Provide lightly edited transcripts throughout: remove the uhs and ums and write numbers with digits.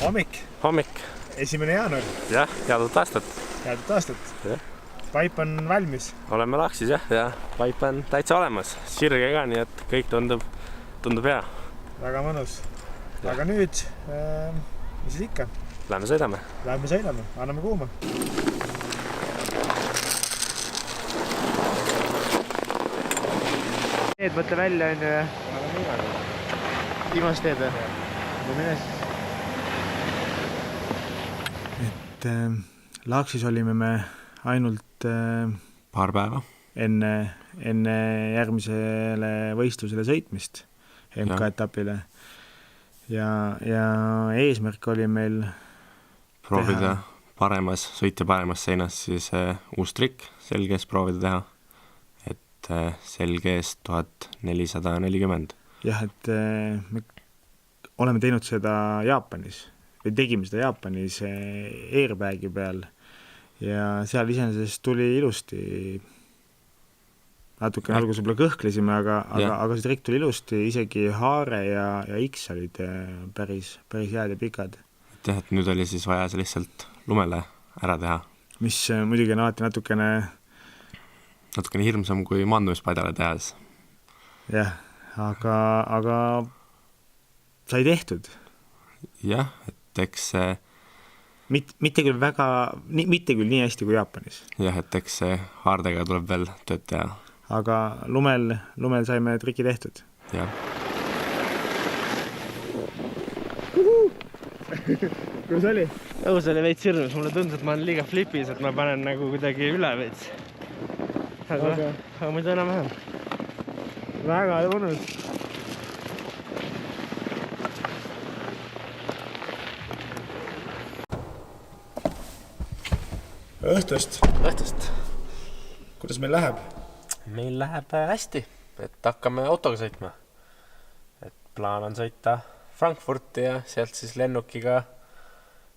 Hommik, 1. jaanuar. Jah, head aastat. Head aastat. Paip on valmis. Oleme laksis jah, ja paip on täitsa olemas. Sirge ka, nii et kõik tundub hea. Väga mõnus. Aga nüüd, mis siis ikka? Lähme sõidame, anname kuuma. Teed mõtle välja on ju ja? Viimast teed või? Mine siis. Et Laaksis olime me ainult paar päeva enne järgmisele võistlusele sõitmist MK-etapile. Ja eesmärk oli meil proovida sõitja paremas seinas siis uus trikk selges proovida teha. Et selges 1440. Jah, et me oleme teinud seda Jaapanis või tegime seda Jaapanis airbagi peal ja seal iseenesest tuli ilusti. Natuke alguses võib-olla kõhklesime, aga see trikk tuli ilusti, isegi haare ja X olid päris head ja pikad. Et nüüd oli siis vaja see lihtsalt lumele ära teha. Mis muidugi on alati natukene hirmsam kui maandumispaidale tehas. Jah, aga sai tehtud. Jah, et eks mitte küll nii hästi kui Jaapanis. Jah, et eks haardega tuleb veel tööd teha. Aga lumel saime triki tehtud. Jah. Kus oli? Õus oli veits hirmus, mulle tundus, et ma olen liiga flipis, et ma panen nagu kuidagi üle veits. Aga muidu enam vähem. Väga mõnus. Õhtust. Kuidas meil läheb? Meil läheb hästi, et hakkame autoga sõitma. Et plaan on sõita Frankfurti ja sealt siis lennukiga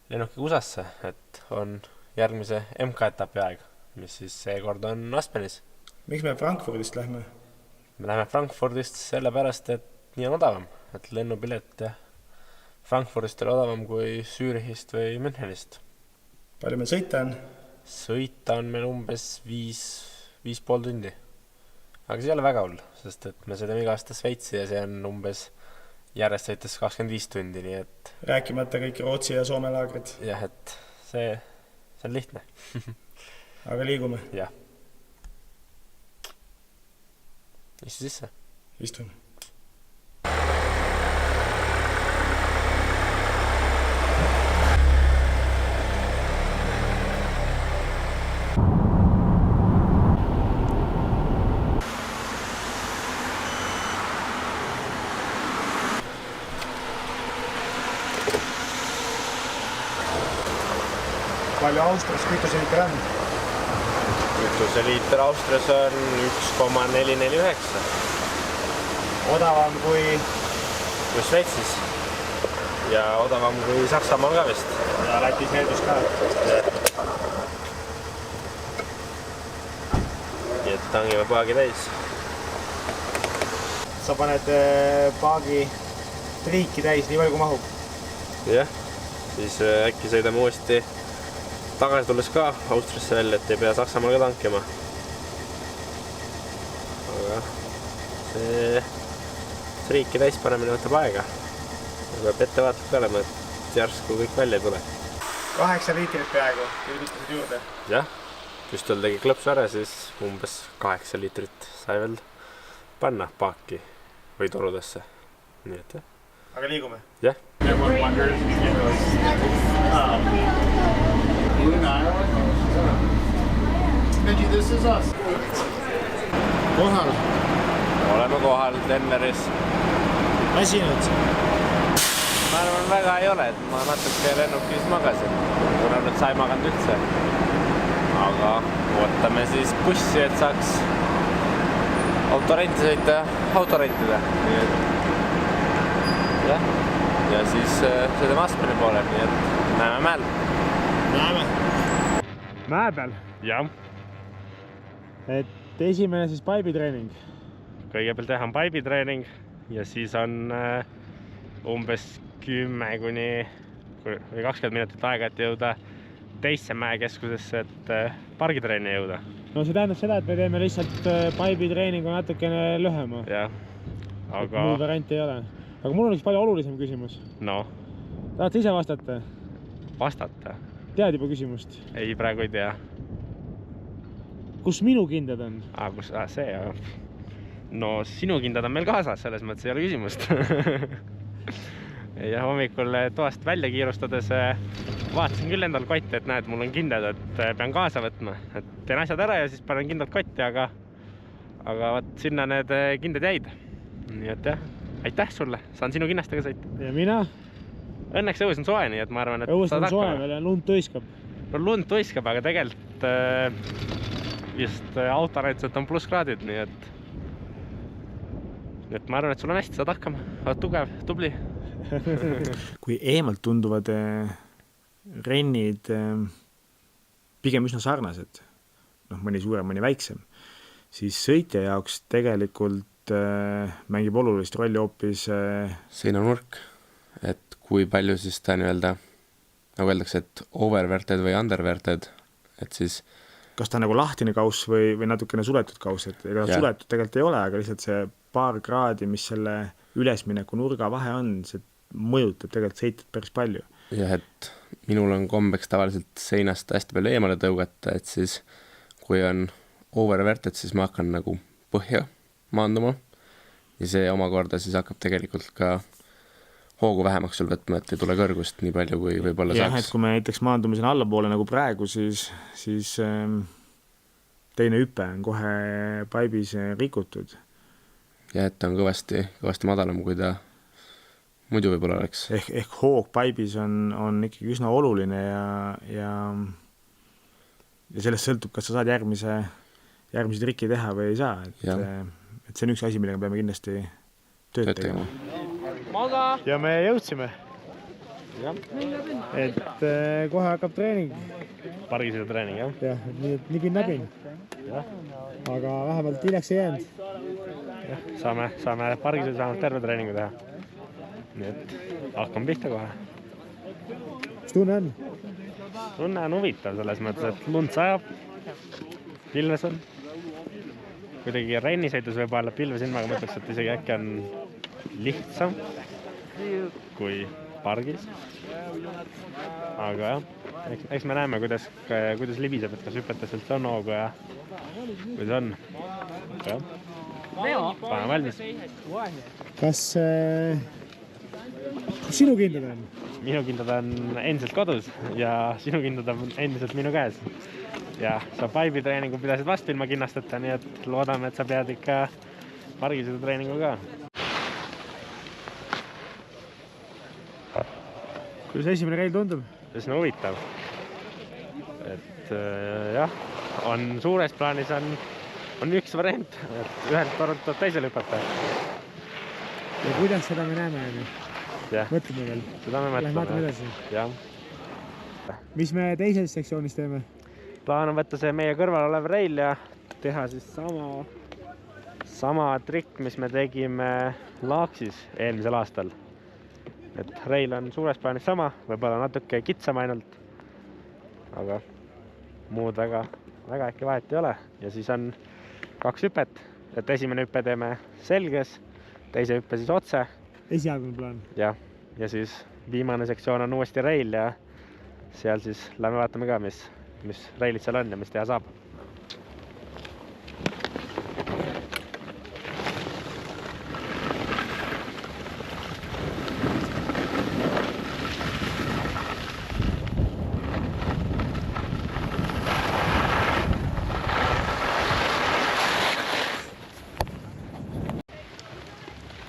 USA-sse, et on järgmise MK-etapi aeg, mis siis seekord on Aspenis. Miks me Frankfurdist lähme? Me läheme Frankfurdist sellepärast, et nii on odavam, et lennupilet Frankfurdist on odavam kui Zürichist või Münchenist. Palju meil sõita on? Sõita on meil umbes 5,5 tundi. Aga see ei ole väga hull, sest et me sõidame iga aasta Sveitsi ja see on umbes järjest sõites 25 tundi, nii et... Rääkimata kõik Rootsi ja Soome laagrid. Jah, et see on lihtne. Aga liigume? Jah. Istu sisse? Istun. Palju Austrias kütuseliiter on? Kütuseliiter Austrias on 1,449. Odavam kui Sveitsis. Ja odavam kui Saksamaal ka vist. Ja Lätis Leedus ka. Nii et tangime paagi täis. Sa paned paagi triiki täis nii palju kui mahub? Jah, siis äkki sõidame uuesti tagasi tulles ka Austriasse välja, et ei pea Saksamaal ka tankima. Aga see triiki täis panemine võtab aega. Peab ettevaatlik ka olema, et järsku kõik välja ei tule. 8 liitrit peaaegu, kütused juurde. Jah, püstol tegi klõpsu ära, siis umbes 8 liitrit sai veel panna paaki või torudesse. Nii et jah. Aga liigume? Jah. Kohal? Oleme kohal Denveris. Väsinud? Ma arvan väga ei ole, et ma natuke lennukis magasin. Kuna nüüd sai maganud üldse. Aga ootame siis bussi, et saaks autorenti sõita autorentida. Jah. Ja siis sõidame Aspeni poole, nii et näeme mäel. Näeme. Mäe peal? Jah. Et esimene siis paibitreening? Kõigepealt teha on paibitreening ja siis on umbes 10 kuni või 20 minutit aega, et jõuda teisse mäekeskusesse, et pargitrenni jõuda. No see tähendab seda, et me teeme lihtsalt paibitreeningu natukene lühema. Jah, aga... Muud varianti ei ole. Aga mul on üks palju olulisem küsimus. No? Tahad ise vastata? Vastata? Tead juba küsimust? Ei, praegu ei tea. Kus minu kindad on? Kus see, jah. No sinu kindad on meil kaasas, selles mõttes ei ole küsimust. Ja hommikul toast välja kiirustades vaatasin küll endal kotti, et näed, mul on kindad, et pean kaasa võtma. Et teen asjad ära ja siis panen kindad kotti, aga võt, sinna need kindad jäid. Nii et jah, aitäh sulle, saan sinu kinnastega sõita. Ja mina? Õnneks õues on soe, nii et ma arvan, et õues on soe veel ja lund tuiskab. No lund tuiskab, aga tegelikult just auto näitus, et on plusskraadid, nii et ma arvan, et sul on hästi, saad hakkama. Oled tugev, tubli. Kui eemalt tunduvad rennid pigem üsna sarnased, mõni suurem, mõni väiksem, siis sõitja jaoks tegelikult mängib olulist rolli hoopis seinanurk, et kui palju siis ta nii-öelda, nagu öeldakse, et oververted või underverted, et siis kas ta on nagu lahtine kauss või natukene suletud kauss, et ega suletud tegelikult ei ole, aga lihtsalt see paar kraadi, mis selle ülesmineku nurga vahe on, see mõjutab tegelikult sõitjat päris palju. Jah, et minul on kombeks tavaliselt seinast hästi palju eemale tõugata, et siis kui on oververted, siis ma hakkan nagu põhja maanduma ja see omakorda siis hakkab tegelikult ka hoogu vähemaks sul võtma, et ei tule kõrgust nii palju, kui võib-olla saaks. Jah, et kui me näiteks maandume siin allapoole nagu praegu, siis teine hüpe on kohe paibis rikutud. Ja et ta on kõvasti madalam, kui ta muidu võib-olla oleks. Ehk hoog paibis on ikkagi üsna oluline ja sellest sõltub, kas sa saad järgmise trikki teha või ei saa. Et see on üks asi, millega peame kindlasti tööd tegema. Ja me jõudsime. Et kohe hakkab treening. Pargisõidu treening, jah? Jah, nii et nipin-näpin. Aga vähemalt hiljaks ei jäänud. Saame pargisõidu saanud terve treeningu teha. Nii et hakkame pihta kohe. Mis tunne on? Tunne on huvitav selles mõttes, et lund sajab, pilves on. Kuidagi rennisõitus võib olla pilves ilmaga, mõtleks, et isegi äkki on lihtsam kui pargis. Aga jah, eks me näeme, kuidas libiseb, et kas hüpetes üldse on hoogu ja kuidas on. Aga jah, pane valmis. Kas sinu kindad on? Minu kindad on endiselt kodus ja sinu kindad on endiselt minu käes. Ja sa paibitreeningu pidasid vastu ilma kinnasteta, nii et loodame, et sa pead ikka pargisõidu treeningu ka. Kuidas esimene reil tundub? See on huvitav. Et jah, suures plaanis on üks variant, et ühelt torult tuleb teisele hüpata. Ja kuidas seda me näeme? Mõtleme veel. Seda me mõtleme. Jah. Mis me teises sektsioonis teeme? Plaan on võtta see meie kõrval olev reil ja teha siis sama trikk, mis me tegime Laaksis eelmisel aastal. Et reil on suures plaanis sama, võib-olla natuke kitsam ainult, aga muud väga äkki vahet ei ole. Ja siis on 2 hüpet, et esimene hüpe teeme selges, teise hüppe siis otse. Esialgne plaan. Ja siis viimane sektsioon on uuesti reil ja seal siis lähme vaatame ka, mis reilid seal on ja mis teha saab.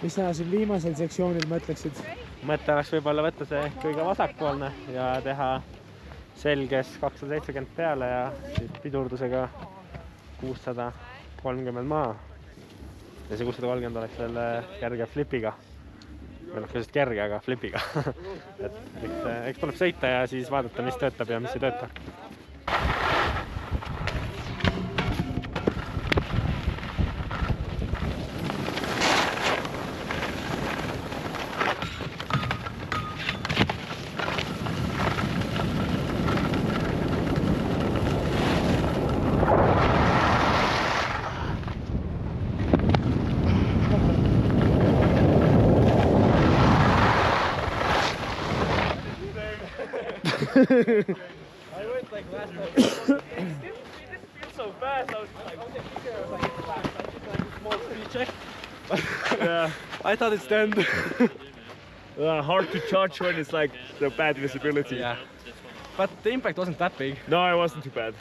Mis sa siin viimasel sektsioonil mõtleksid? Mõte oleks võib-olla võtta see kõige vasakpoolne ja teha selges 270 peale ja siis pidurdusega 630 maa. Ja see 630 oleks selle kerge flipiga. Või just kerge, aga flipiga. Et eks tuleb sõita ja siis vaadata, mis töötab ja mis ei tööta. Yeah, I thought it's the end. hard to judge when it's like the bad visibility. Yeah. But the impact wasn't that big. No, it wasn't too bad.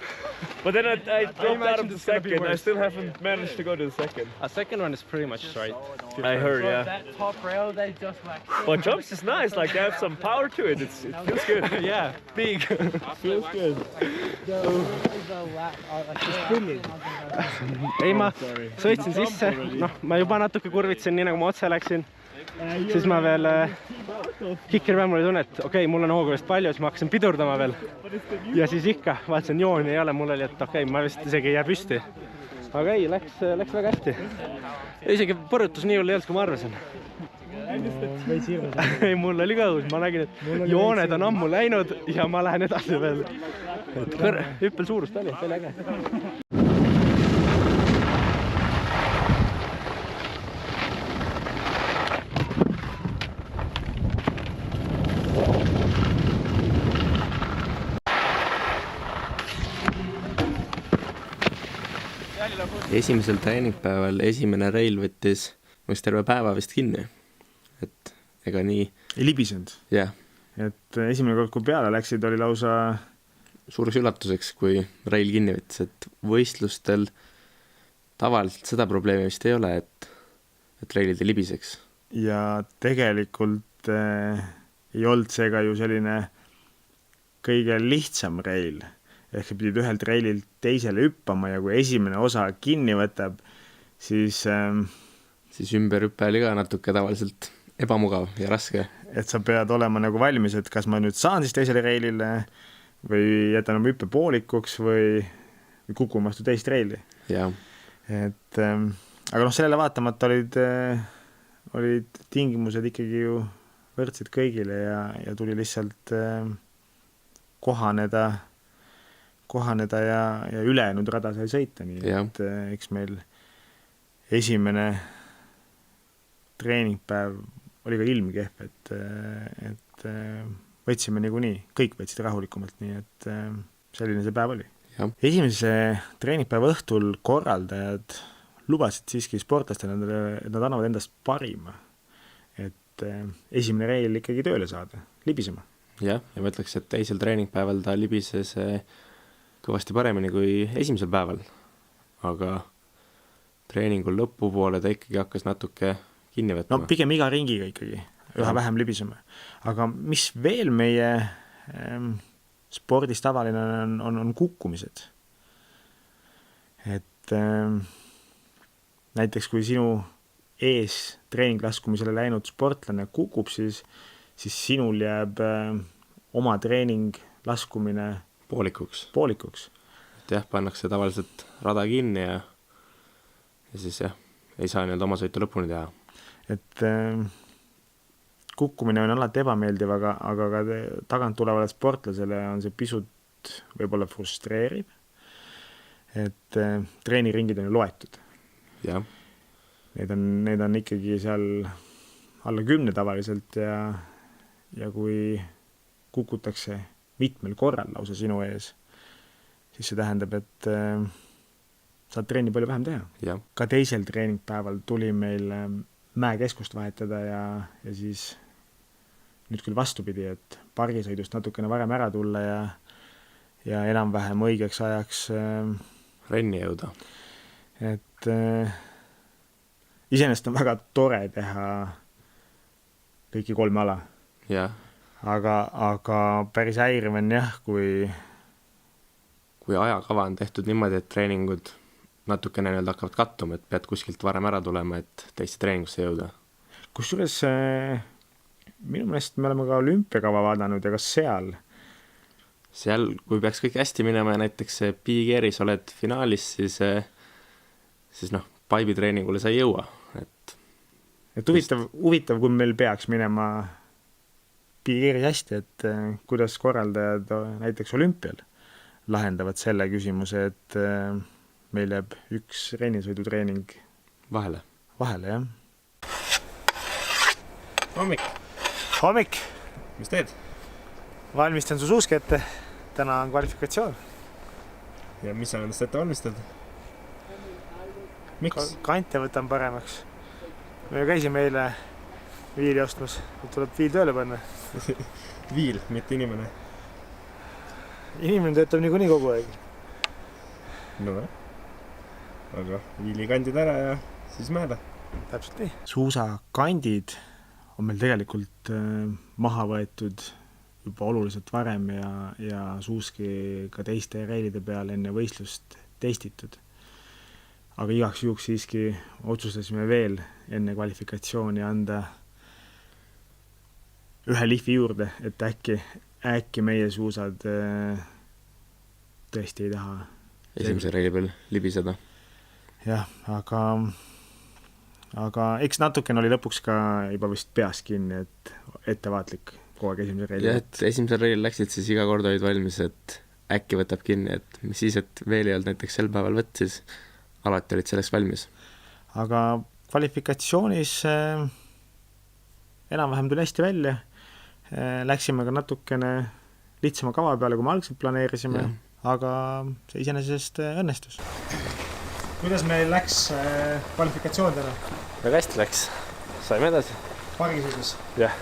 But then I dropped out imagined of the it's gonna be second. I worse. still haven't managed to go to the second. A second one is pretty much straight. I heard, yeah. That top rail, they just like... But jumps is nice. Like they have some power to it. It feels good. Yeah, big. Feels good. Ei, ma sõitsin sisse, noh, ma juba natuke kurvitsin, nii nagu ma otse läksin. Siis ma veel Kikker peal mulle tunne, et okei, mul on hoogu vist palju, siis ma hakkasin pidurdama veel. Ja siis ikka, vaatasin jooni ei ole, mul oli, et okei, ma vist isegi ei jää püsti. Aga ei, läks väga hästi. Isegi põrutus nii hull ei olnud, kui ma arvasin. Ei, mul oli ka õus, ma nägin, et jooned on ammu läinud ja ma lähen edasi veel. Hüppel suurust oli, see oli äge. Esimesel treeningpäeval esimene reil võttis mõist terve päeva vist kinni. Et ega nii... Ei libisenud. Jah. Et esimene kord, kui peale läksid, oli lausa... Suureks üllatuseks, kui reil kinni võttis, et võistlustel tavaliselt seda probleemi vist ei ole, et reilid ei libiseks. Ja tegelikult ei olnud see ka ju selline kõige lihtsam reil. Ehk sa pidid ühelt reililt teisele hüppama ja kui esimene osa kinni võtab, siis ümberhüppe oli ka natuke tavaliselt ebamugav ja raske. Et sa pead olema nagu valmis, et kas ma nüüd saan siis teisele reilile või jätan oma hüppe poolikuks või kukun vastu teist reili. Ja. Et, aga sellele vaatamata olid tingimused ikkagi ju võrdsed kõigile ja tuli lihtsalt kohaneda ja ülejäänud rada sai sõita, nii et eks meil esimene treeningpäev oli ka ilmkehv, et võtsime niikuinii, kõik võtsid rahulikumalt, nii et selline see päev oli. Ja. Esimese treeningpäeva õhtul korraldajad lubasid siiski sportlastele, et nad annavad endast parima, et esimene reil ikkagi tööle saada, libisema. Jah, ja ma ütleks, et teisel treeningpäeval ta libises kõvasti paremini kui esimesel päeval, aga treeningul lõpupoole ta ikkagi hakkas natuke kinni võtma. No pigem iga ringiga ikkagi, üha vähem libisema. Aga mis veel meie spordis tavaline on kukkumised. Et näiteks kui sinu ees treeninglaskumisele läinud sportlane kukub, siis sinul jääb oma treening laskumine poolikuks. Et jah, pannakse tavaliselt rada kinni ja siis jah, ei saa nii oma sõitu lõpuni teha. Et kukkumine on alati ebameeldiv, aga ka tagant tulevale sportlasele on see pisut võib-olla frustreeriv, et treeniringid on ju loetud. Ja. Need on ikkagi seal alla 10 tavaliselt ja kui kukutakse mitmel korral lausa sinu ees, siis see tähendab, et saad treeni palju vähem teha. Ja. Ka teisel treeningpäeval tuli meil mäekeskust vahetada ja siis nüüd küll vastupidi, et pargisõidust natukene varem ära tulla ja enam-vähem õigeks ajaks renni jõuda. Et iseenesest on väga tore teha kõiki 3 ala. Ja. Aga päris häiriv on jah, kui ajakava on tehtud niimoodi, et treeningud natukene hakkavad kattuma, et pead kuskilt varem ära tulema, et teiste treeningusse jõuda. Kusjuures minu meelest me oleme ka olümpiakava vaadanud ja kas seal, kui peaks kõik hästi minema ja näiteks Big-Airis oled finaalis, siis paibitreeningule sa ei jõua. Et huvitav, kui meil peaks minema Big-Airis hästi, et kuidas korraldajad näiteks olümpial lahendavad selle küsimuse, et meil jääb üks rennisõidutreening vahele, jah. Hommik! Hommik! Mis teed? valmistan su suuski ette. Täna on kvalifikatsioon. Ja mis sa endast ette valmistad? Miks? Kante võtan paremaks. Me käisime eile viili ostmas. Tuleb viil tööle panna. Viil, mitte inimene. Inimene töötab niikuinii kogu aeg. No, aga viili kandid ära ja siis mäeda. Täpselt nii. Suusakandid on meil tegelikult maha võetud juba oluliselt varem ja suuski ka teiste reilide peal enne võistlust testitud. Aga igaks juhuks siiski otsustasime veel enne kvalifikatsiooni anda ühe lihvi juurde, et äkki meie suusad tõesti ei taha. Esimese reili peal libiseda. Jah, aga eks natukene oli lõpuks ka juba vist peas kinni, et ettevaatlik kogu aeg esimese reili. Ja, et esimesel reilil läksid, siis iga kord olid valmis, et äkki võtab kinni, et mis siis, et veel ei olnud näiteks sel päeval võttis, alati olid selleks valmis. Aga kvalifikatsioonis enam-vähem tuli hästi välja. Läksime ka natukene lihtsama kava peale, kui me algselt planeerisime, aga see iseenesest õnnestus. Kuidas meil läks kvalifikatsioon täna? Väga hästi läks. Saime edasi. Pargisõidus? Jah.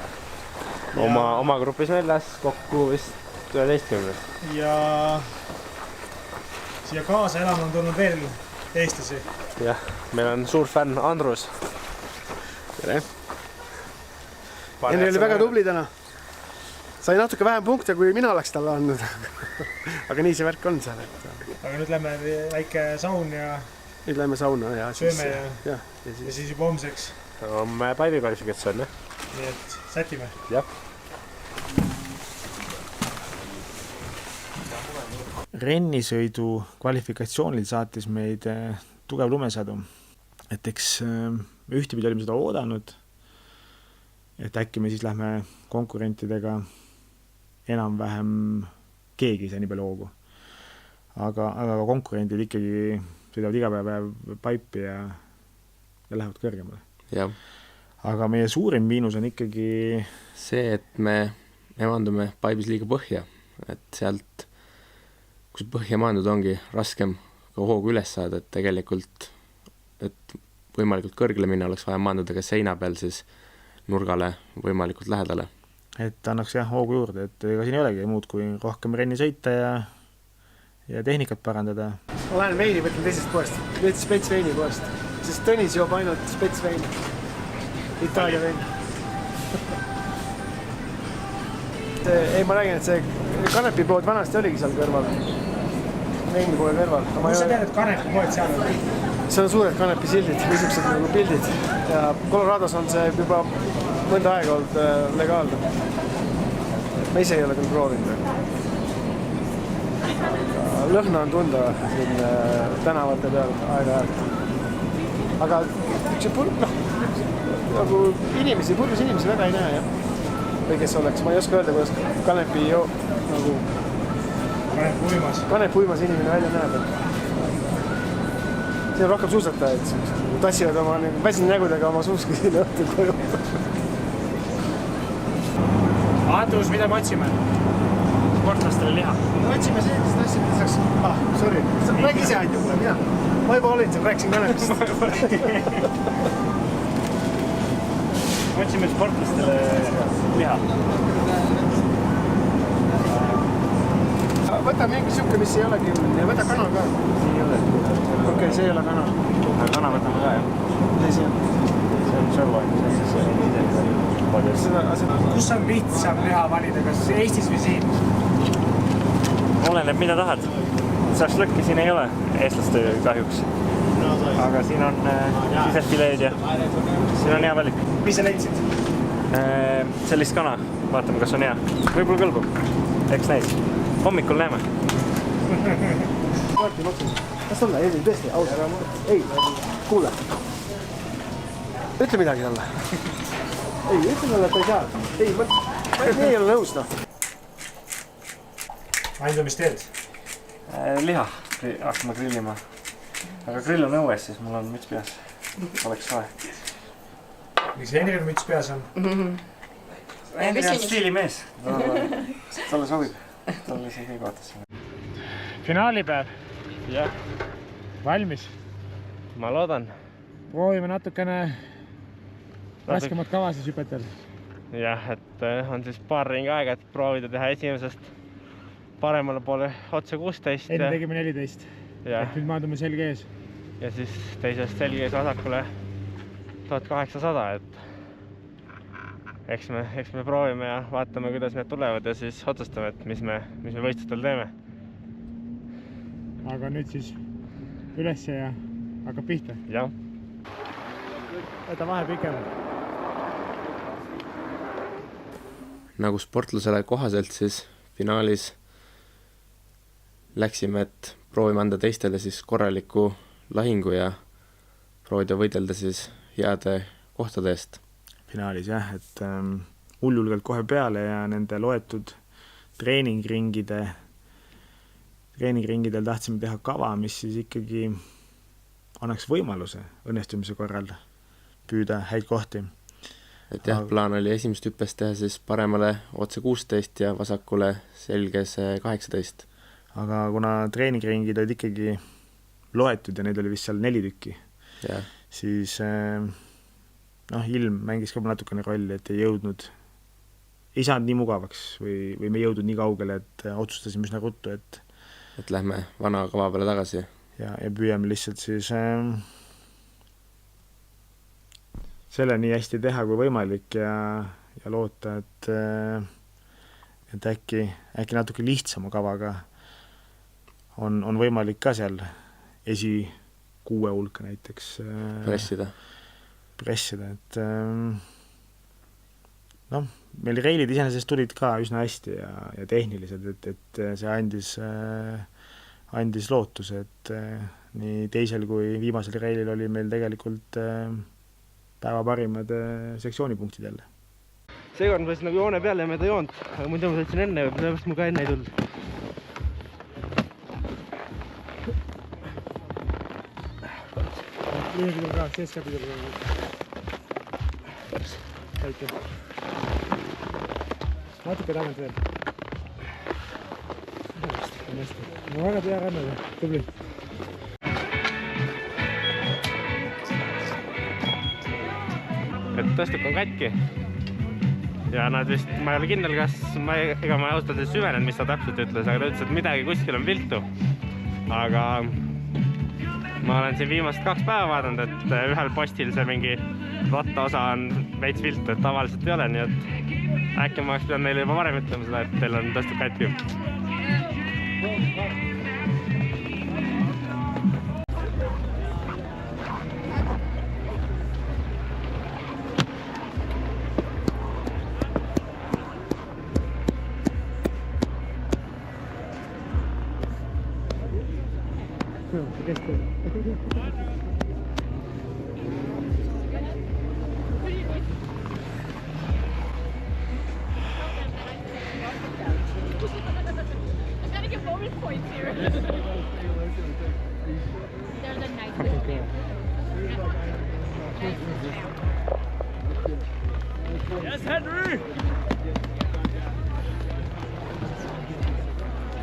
Oma grupis väljas kokku vist 11. Ja siia kaasa elama on tulnud veel eestlasi. Jah, meil on suur fänn Andrus. Tere. Enne oli väga tubli täna. Sai natuke vähem punkte, kui mina oleks talle andnud. Aga nii see värk on seal. Aga nüüd lähme väike saun ja nüüd lähme sauna ja sööme ja siis juba homseks. Homme Paivi kvalifikatsioon, jah? Nii et sätime. Jah. Rennisõidu kvalifikatsioonil saatis meid tugev lumesadu. Et eks ühtepidi olime seda oodanud, et äkki me siis lähme konkurentidega enam-vähem keegi see nii palju hoogu. Aga konkurendid ikkagi sõidavad iga päev paipi ja lähevad kõrgemale. Ja. Aga meie suurim miinus on ikkagi see, et me maandume paibis liiga põhja, et sealt, kus põhja maandud ongi raskem ka hoogu üles saada, et tegelikult, et võimalikult kõrgele minna oleks vaja maanduda ka seina peal siis nurgale võimalikult lähedale. Et annaks hoogu juurde, et ega siin ei olegi muud kui rohkem renni sõita ja tehnikat parandada. Ma lähen veini võtlen teisest poest, spets veini poest, sest Tõnis joob ainult spets veini. Itaalia veini. Ei, ma räägin, et see Kanepi pood vanasti oligi seal kõrval. Veini poole kõrval. Kus sa tead, et Kanepi pood seal on? See on suured Kanepi sildid, niisugused nagu pildid. Ja Colorados on see juba mõnda aega olnud legaalne. Ma ise ei ole küll proovinud. Lõhna on tunda siin tänavate peal aega-ajalt. Aga nagu purjus inimesi väga ei näe, jah. Või kes oleks, ma ei oska öelda, kuidas Kanepi nagu Kanep uimas inimene välja näeb. Siin on rohkem suusatajaid, tassivad oma väsinud nägudega oma suuski siin õhtul koju. Andrus, mida me otsime? Sportlastele liha. Me otsime sellist asja, et saaks... sorry. Räägi ise ainult mulle, mina. Ma juba olin seal, rääkisin Kanepist. Otsime sportlastele liha. Võta mingi siuke, mis ei olegi. Ja võta kanal ka. Siin ei ole. Okei, see ei ole kanal. Kana võtame ka, jah? See on. See on šõlvaid, see on siis Kus on lihtsam liha valida, kas Eestis või siin? Oleneb, mida tahad. Šašlõkki siin ei ole, eestlaste kahjuks. Aga siin on sisefileed ja siin on hea valik. Mis sa leidsid? Sellist kana, vaatame, kas on hea. Võib-olla kõlbub. Eks näis. Hommikul näeme. Kas olla? Ei, tõesti, ausalt. Ei, kuule. Ütle midagi talle. Ei, ütle talle, et ta ei saa. Ei, ma ei ole nõus, noh. Aindu, mis teed? Liha hakkame grillima. Aga grill on õues, siis mul on müts peas. Oleks soe. Miks Henril müts peas on? Henri on stiilimees. Talle sobib. Talle see kõik vaatas. Finaalipäev. jah, Valmis. ma loodan. Proovime natukene raskemat kava siis hüpetel. jah, et on siis paar ringi aega, et proovida teha esimesest paremale poole otse 16 Enne tegime 14. ja, Nüüd maandume selge ees. ja siis teisest selge ees vasakule 1800, et eks me proovime ja vaatame, kuidas need tulevad ja siis otsustame, et mis me võistlustel teeme. Aga nüüd siis üles ja hakkab pihta. jah. Võta vahe pikem. nagu sportlasele kohaselt siis finaalis läksime, et proovime anda teistele siis korraliku lahingu ja proovida võidelda siis heade kohtade eest. Finaalis jah, et hullulgelt kohe peale ja nende loetud treeningringidel tahtsime teha kava, mis siis ikkagi annaks võimaluse õnnestumise korral püüda häid kohti. Et jah, plaan oli esimest hüppest teha siis paremale otse 16 ja vasakule selges 18. Aga kuna treeningringid olid ikkagi loetud ja neid oli vist seal 4 tükki, Ja. siis ilm mängis ka natukene rolli, et ei saanud nii mugavaks või me ei jõudnud nii kaugele, et otsustasime üsna ruttu, et lähme vana kava peale tagasi. ja püüame lihtsalt siis selle nii hästi teha kui võimalik ja loota, et äkki natuke lihtsama kavaga on võimalik ka seal esi 6 hulka näiteks pressida, et meil reilid iseenesest tulid ka üsna hästi ja tehnilised, et see andis lootuse, et nii teisel kui viimasel reilil oli meil tegelikult päeva parimad sektsioonipunktid jälle. Seekord ma võtsin nagu joone peale ja ma ei joonud, aga muidu ma võtsin enne, sellepärast mul ka enne ei tulnud. Liinapidel ka, sees ka pidel. Väike. Natuke tagant veel. No väga pea rannaga, tubli. Et tõstuk on katki ja nad vist, ma ei ole kindel, kas ega ma ausalt öeldes süvenenud, mis ta täpselt ütles, aga ta ütles, et midagi kuskil on viltu. Aga ma olen siin viimast 2 päeva vaadanud, et ühel postil see mingi rattaosa on veits viltu, et tavaliselt ei ole, nii et äkki ma oleks pidanud neile juba varem ütlema seda, et teil on tõstuk katki. Yes, Henry!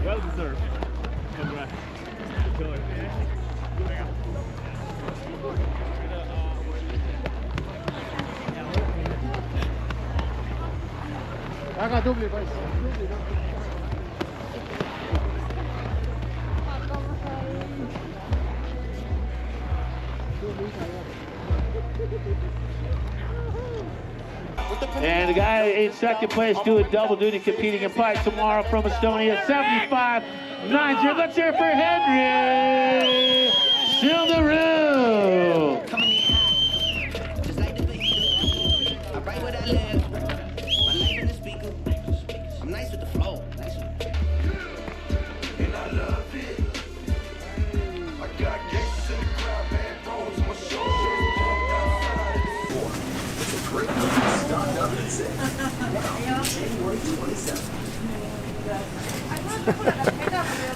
Well deserved. Congrats. Enjoy. Väga tubli poiss. And the guy in second place doing double duty, competing in bike tomorrow from Estonia, 75.90. Let's hear it for Henry Silderoo.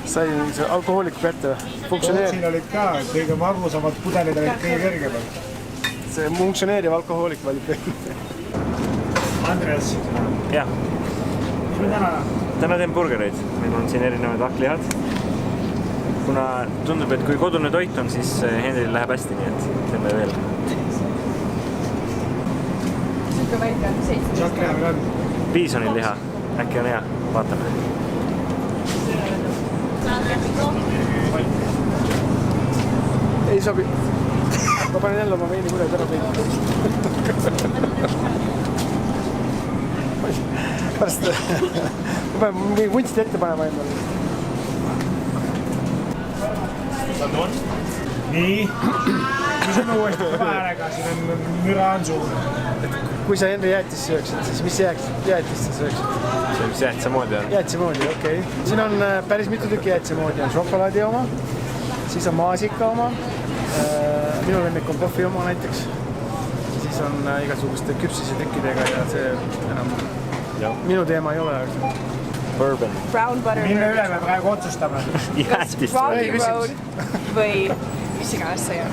Sai see alkohoolik kätte. Siin olid ka kõige magusamad pudelid olid kõige kõrgemal. See funktsioneeriv alkohoolik valib. Andres, Jah. mis me täna täna teen burgereid, meil on siin erinevad hakklihad. Kuna tundub, et kui kodune toit on, siis Henril läheb hästi, nii et teeme veel. Siuke väike on 7. Piisoni liha, äkki on hea, vaatame. Ei sobi. Ma panen jälle oma veini kuuled ära peita. Pärast ma pean mingi vuntsid ette panema endale. Nii, küsime uuesti häälega, siin on müra on suur. Kui sa Henri jäätist sööksid, siis mis jäätist sa sööksid? See, mis jäätise moodi on. Jäätise moodi, okei. Siin on päris mitu tükki jäätise moodi. On šokolaadi oma, siis on maasika oma, minu lemmik on kohvi oma näiteks. Siis on igasuguste küpsise tükkidega ja see enam minu teema ei ole. Bourbon. Brown butter. Mille üle me praegu otsustame? Jäätist. Rocky Road või mis iganes see on.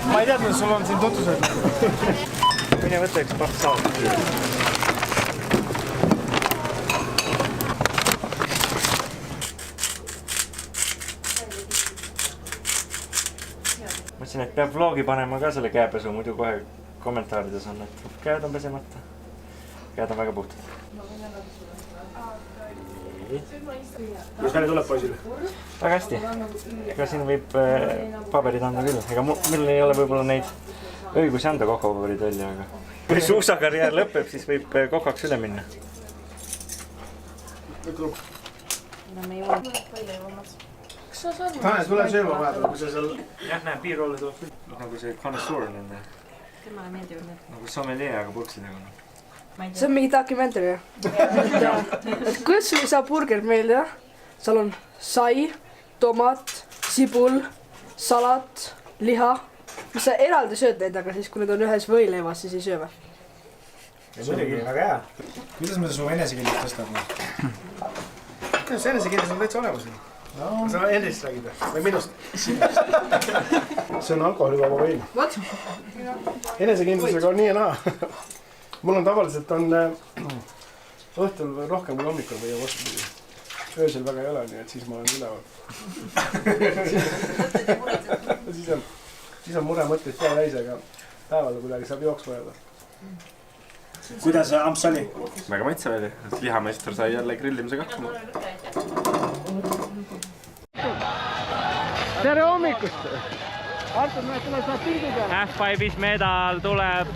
Ma ei teadnud, et sul on siin tutvused. Mine võtta üks pahk saab. Mõtlesin, et peab vlogi panema ka selle käepesu, muidu kohe kommentaarides on, et käed on pesemata. Käed on väga puhtad. Kuidas välja tuleb poisile? Väga hästi. Ega siin võib paberid anda küll. Ega meil ei ole võib-olla neid õigusi anda kokapaberid välja, aga kui suusakarjäär lõpeb, siis võib kokaks üle minna. Tanel, tule sööma vahepeal, kui sa seal... Jah, näe, piirrolle tuleb küll. Nagu see connoisseur on nende. Temale meeldivad need. Nagu sommelier, aga purksidega. See on mingi dokumentari, jah? Et kuidas sul ei saa burger meeldida? Seal on sai, tomat, sibul, salat, liha. Mis sa eraldi sööd neid, aga siis kui need on ühes võileivas, siis ei söö või? Muidugi, väga hea. Kuidas me su enesekindlust tõstab? See enesekindlus on täitsa olemas. Sa Henrist räägid või minust? See on alkoholivaba vein. What? Enesekindlusega on nii ja naa. Mul on tavaliselt õhtul rohkem kui hommikul või vastupidi. Öösel väga ei ole, nii et siis ma olen üleval. Siis on mure mõtteid pea täis, aga päeval kuidagi saab jooksma jääda. Kuidas amps oli? Väga maitsev oli, et lihameister sai jälle grillimisega hakkama. Tere hommikust! Artur, näed, tuleb saab pildi peale. F5-is medal tuleb.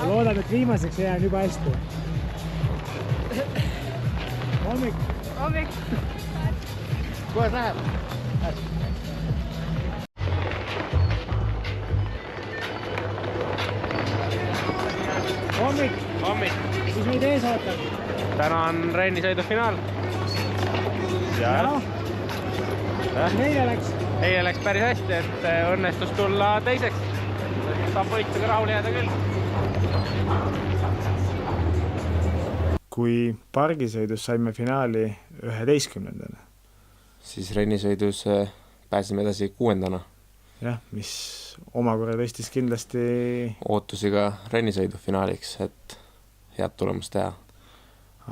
Loodan, et viimaseks jään juba hästi. Hommik. Hommik. Kohe läheb. Hommik. Hommik. Mis meid ees ootab? Täna on rennisõidu finaal. Ja? Meile läks? Eile läks päris hästi, et õnnestus tulla teiseks. Saab võitluga rahule jääda küll. Kui pargisõidus saime finaali 11. Siis rennisõidus pääsime edasi 6. Jah, mis omakorda tõstis kindlasti ootusi ka rennisõidu finaaliks, et head tulemust teha.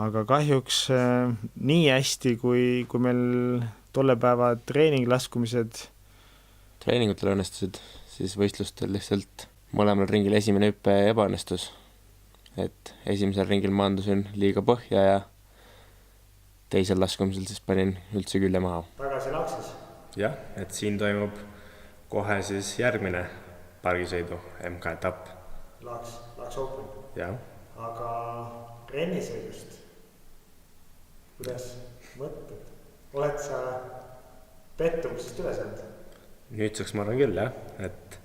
Aga kahjuks nii hästi, kui meil tolle päeva treeninglaskumised treeningutel õnnestusid, siis võistlustel lihtsalt mõlemal ringil esimene hüppe ebaõnnestus. Et esimesel ringil maandusin liiga põhja ja teisel laskumisel siis panin üldse külje maha. Tagasi laksis? Jah, et siin toimub kohe siis järgmine pargisõidu MK-etapp. Laks open. Jah. Aga rennisõidust, kuidas mõtled? Oled sa pettumusest üle saanud? Nüüdseks ma arvan küll, jah, et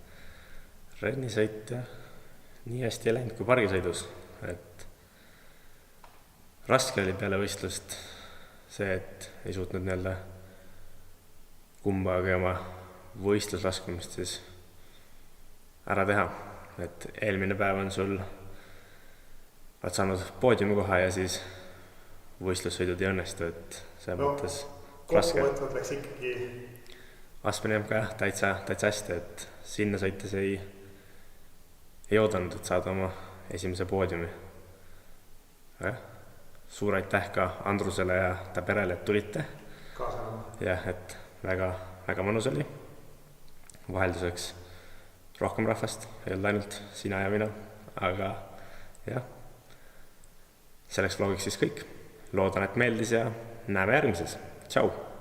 rennisõit nii hästi ei läinud kui pargisõidus. Et raske oli peale võistlust see, et ei suutnud nii-öelda kumbagi oma võistluslaskumist siis ära teha. Et eelmine päev on sul oled saanud poodiumi koha ja siis võistlussõidud ei õnnestu, et see mõttes raske. Kokkuvõtvalt läks ikkagi Aspeni MK jah, täitsa hästi, et sinna sõites ei oodanud, et saada oma esimese poodiumi. Suur aitäh ka Andrusele ja ta perele, et tulite. Jah, et väga mõnus oli. Vahelduseks rohkem rahvast, ei olnud ainult sina ja mina, aga jah, selleks vlogiks siis kõik. Loodan, et meeldis ja näeme järgmises. Tšau!